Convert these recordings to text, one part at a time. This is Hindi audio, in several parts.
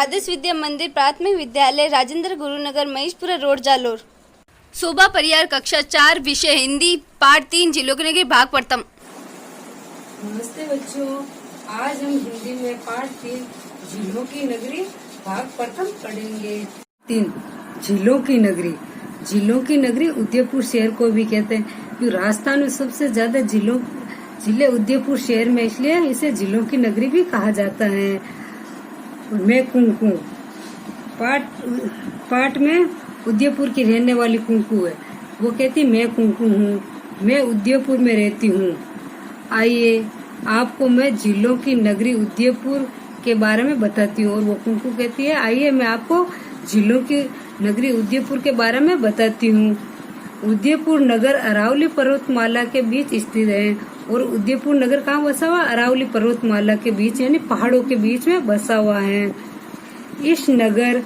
आदर्श विद्या मंदिर प्राथमिक विद्यालय राजेंद्र गुरुनगर महेशपुरा रोड जालोर। शोभा परियार कक्षा 4 विषय हिंदी पाठ 3 जिलों के नगरी भाग प्रथम। नमस्ते बच्चों, आज हम हिंदी में पाठ 3 जिलों की नगरी भाग प्रथम पढ़ेंगे। 3 जिलों की नगरी। जिलों की नगरी उदयपुर शहर को भी कहते हैं क्योंकि राजस्थान में सबसे ज्यादा जिले उदयपुर शहर में, इसलिए इसे जिलों की नगरी भी कहा जाता है। मैं कुंकू पाठ में उदयपुर की रहने वाली कुंकू है। वो कहती मैं कुंकू हूँ, मैं उदयपुर में रहती हूँ। आइए आपको मैं जिलों की नगरी उदयपुर के बारे में बताती हूँ। और वो कुंकू कहती है आइए मैं आपको जिलों की नगरी उदयपुर के बारे में बताती हूँ। उदयपुर नगर अरावली पर्वतमाला के बीच स्थित है। और उदयपुर नगर कहाँ बसा हुआ? अरावली पर्वतमाला के बीच, यानी पहाड़ों के बीच में बसा हुआ है। इस नगर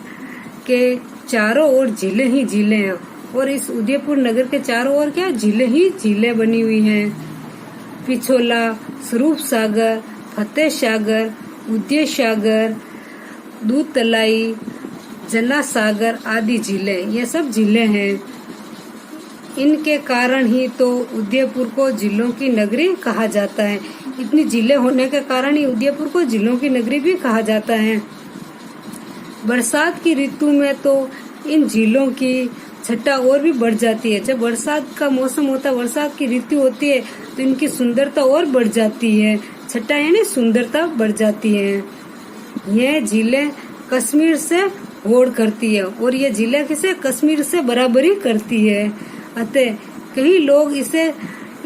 के चारों ओर जिले ही जिले हैं। और इस उदयपुर नगर के चारों ओर क्या जिले ही जिले बनी हुई हैं। पिछोला, स्वरूप सागर, फतेह सागर, उदय सागर, दूध तलाई, जना सागर आदि जिले, ये सब जिले हैं। इनके कारण ही तो उदयपुर को जिलों की नगरी कहा जाता है। इतनी जिले होने के कारण ही उदयपुर को जिलों की नगरी भी कहा जाता है। बरसात की ऋतु में तो इन जिलों की छटा और भी बढ़ जाती है। जब बरसात का मौसम होता है, बरसात की ऋतु होती है, तो इनकी सुंदरता और बढ़ जाती है। छटा यानी सुंदरता बढ़ जाती है। यह जिले कश्मीर से होड़ करती है और ये जिले किसे कश्मीर से बराबरी करती है। अतः कई लोग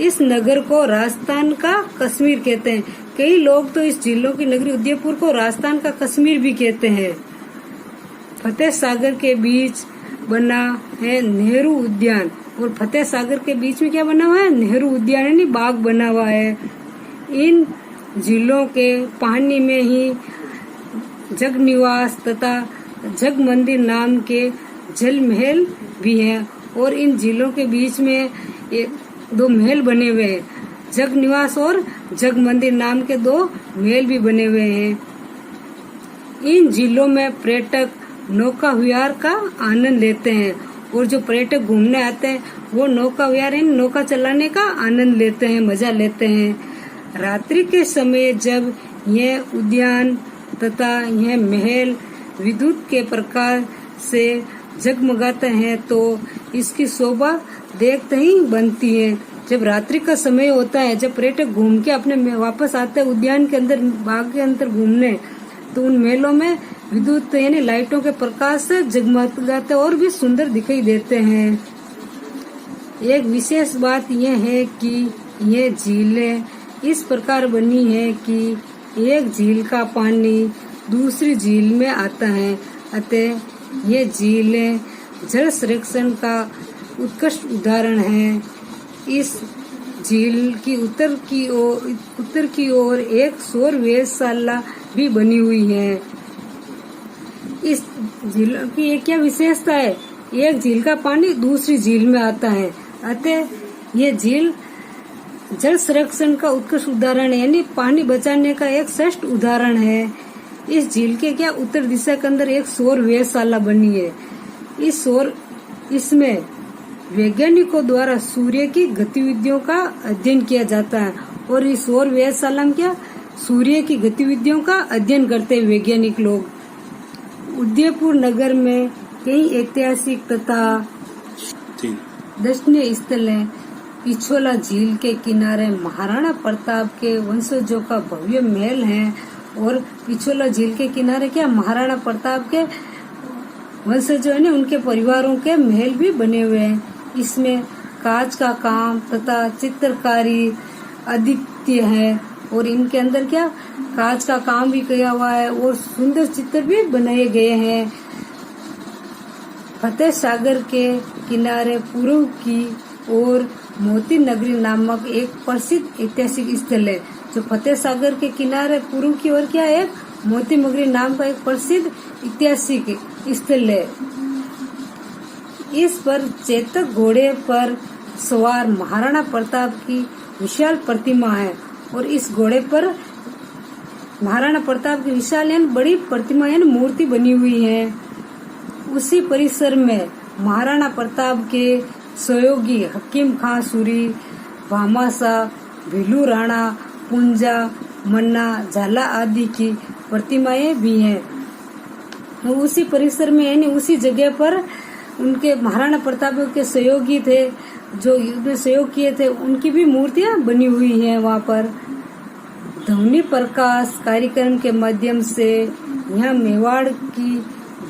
इस नगर को राजस्थान का कश्मीर कहते हैं। कई लोग तो इस जिलों की नगरी उदयपुर को राजस्थान का कश्मीर भी कहते हैं। फतेह सागर के बीच बना है नेहरू उद्यान। और फतेह सागर के बीच में क्या बना हुआ है? नेहरू उद्यान, यानी बाग बना हुआ है। इन जिलों के पानी में ही जग निवास तथा जग मंदिर नाम के जल महल भी है। और इन जिलों के बीच में 2 महल बने हुए हैं। जग निवास और जग मंदिर नाम के 2 महल भी बने हुए हैं। इन जिलों में पर्यटक नौका विहार का आनंद लेते हैं। और जो पर्यटक घूमने आते हैं वो नौका विहार यानी नौका चलाने का आनंद लेते हैं, मजा लेते हैं। रात्रि के समय जब यह उद्यान तथा यह महल विद्युत के प्रकाश से जगमगाते हैं तो इसकी शोभा देखते ही बनती है। जब रात्रि का समय होता है, जब पर्यटक घूम के अपने वापस आते हैं उद्यान के अंदर, बाग के अंदर घूमने, तो उन महलों में विद्युत यानी लाइटों के प्रकाश से जगमगाते और भी सुंदर दिखाई देते हैं। एक विशेष बात यह है कि ये झीलें इस प्रकार बनी है कि एक झील का पानी दूसरी झील में आता है। अतः ये झीलें जल संरक्षण का उत्कृष्ट उदाहरण है। इस झील की उत्तर की ओर एक सौर वेधशाला भी बनी हुई है। इस झील की एक क्या विशेषता है? एक झील का पानी दूसरी झील में आता है। अतः ये झील जल संरक्षण का उत्कृष्ट उदाहरण है, यानी पानी बचाने का एक श्रेष्ठ उदाहरण है। इस झील के क्या उत्तर दिशा के अंदर एक सौर वेधशाला बनी है। इसमें वैज्ञानिकों द्वारा सूर्य की गतिविधियों का अध्ययन किया जाता है। और इस सौर वेधशाला में क्या सूर्य की गतिविधियों का अध्ययन करते हैं वैज्ञानिक लोग। उदयपुर नगर में कई ऐतिहासिक तथा दर्शनीय स्थल है। पिछोला झील के किनारे महाराणा प्रताप के वंशजों का भव्य महल है। और पिछोला झील के किनारे क्या महाराणा प्रताप के वंशजों ने उनके परिवारों के महल भी बने हुए हैं। इसमें कांच का काम तथा चित्रकारी अद्वितीय है। और इनके अंदर क्या कांच का काम भी किया हुआ है और सुंदर चित्र भी बनाए गए हैं। फतेह सागर के किनारे पूर्व की ओर मोती नगरी नामक एक प्रसिद्ध ऐतिहासिक स्थल है। जो फतेह सागर के किनारे पूर्व की ओर क्या है? मोती नगरी नाम का एक प्रसिद्ध ऐतिहासिक स्थल है। इस पर चेतक घोड़े पर सवार महाराणा प्रताप की विशाल प्रतिमा है। और इस घोड़े पर महाराणा प्रताप की विशाल यानी बड़ी प्रतिमा यानी मूर्ति बनी हुई है। उसी परिसर में महाराणा प्रताप के सहयोगी हकीम खां सूरी, भामाशाह, भीलू राणा, पुंजा, मन्ना, झाला आदि की प्रतिमाएं भी हैं। उसी परिसर में यानी उसी जगह पर उनके महाराणा प्रताप के सहयोगी थे, जो युद्ध में सहयोग किए थे, उनकी भी मूर्तियां बनी हुई हैं वहाँ पर। ध्वनि प्रकाश कार्यक्रम के माध्यम से यहाँ मेवाड़ की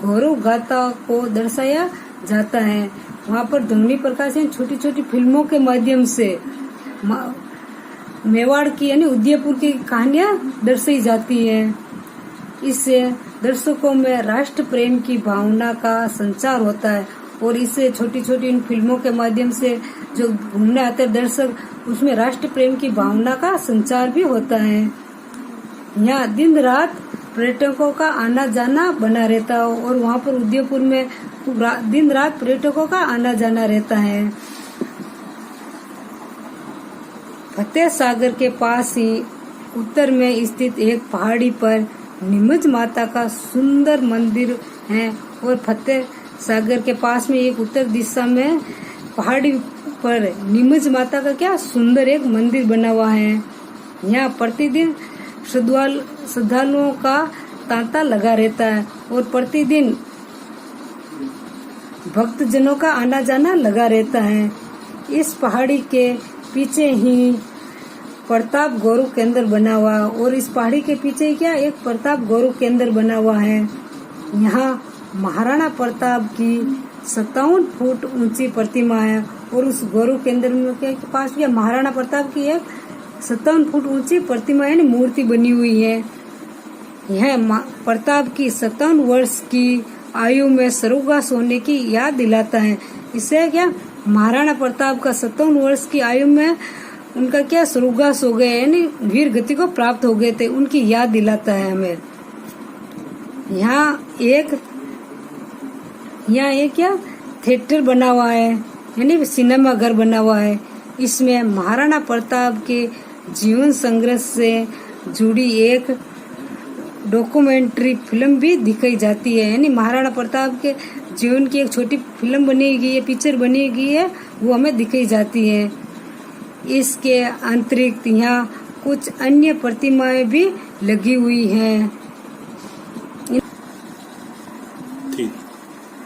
गौरव गाथा को दर्शाया जाता है। वहाँ पर ध्वनि प्रकाश छोटी छोटी फिल्मों के माध्यम से मेवाड़ की यानी उदयपुर की कहानियां दर्शाई जाती हैं। इससे दर्शकों में राष्ट्र प्रेम की भावना का संचार होता है और इससे छोटी छोटी इन फिल्मों के माध्यम से जो घूमने आते हैं दर्शक, उसमें राष्ट्र प्रेम की भावना का संचार भी होता है। यहाँ दिन रात पर्यटकों का आना जाना बना रहता है और वहाँ पर उदयपुर में दिन रात पर्यटकों का आना जाना रहता है। फतेह सागर के पास ही उत्तर में स्थित एक पहाड़ी पर नीमच माता का सुंदर मंदिर है और फतेह सागर के पास में एक उत्तर दिशा में पहाड़ी पर नीमच माता का क्या सुंदर एक मंदिर बना हुआ है। यहाँ प्रतिदिन श्रद्धालुओं का तांता लगा रहता है और प्रतिदिन भक्तजनों का आना जाना लगा रहता है। इस पहाड़ी के पीछे ही प्रताप गौरव केंद्र बना हुआ और इस पहाड़ी के पीछे क्या एक प्रताप गौरव केंद्र बना हुआ है। यहाँ महाराणा प्रताप की 57 फुट ऊंची प्रतिमा है और उस गौरव केंद्र में के पास क्या महाराणा प्रताप की एक 57 फुट ऊंची प्रतिमा यानी मूर्ति बनी हुई है। यह प्रताप की 57 वर्ष की आयु में स्वर्गवास होने की याद दिलाता है। इससे क्या महाराणा प्रताप का 57 वर्ष की आयु में उनका क्या स्वर्गवास हो गए यानी वीर गति को प्राप्त हो गए थे, उनकी याद दिलाता है हमें। यहाँ एक क्या थिएटर बना हुआ है यानी सिनेमा घर बना हुआ है। इसमें महाराणा प्रताप के जीवन संघर्ष से जुड़ी एक डॉक्यूमेंट्री फिल्म भी दिखाई जाती है यानी महाराणा प्रताप के जीवन की एक छोटी फिल्म बनी गई है, पिक्चर बनी गई है, वो हमें दिखाई जाती है। इसके अतिरिक्त यहाँ कुछ अन्य प्रतिमाएं भी लगी हुई हैं।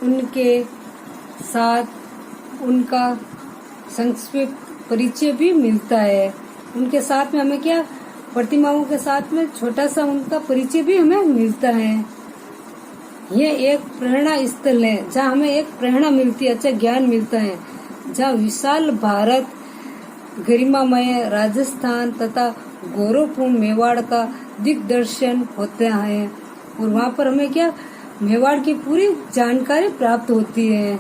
उनके साथ उनका संक्षिप्त परिचय भी मिलता है। उनके साथ में हमें क्या प्रतिमाओं के साथ में छोटा सा उनका परिचय भी हमें मिलता है। यह एक प्रेरणा स्थल है जहाँ हमें एक प्रेरणा मिलती है, अच्छा ज्ञान मिलता है, जहाँ विशाल भारत, गरिमामय राजस्थान तथा गौरवपूर्ण मेवाड़ का दिग्दर्शन होता है और वहाँ पर हमें क्या मेवाड़ की पूरी जानकारी प्राप्त होती है।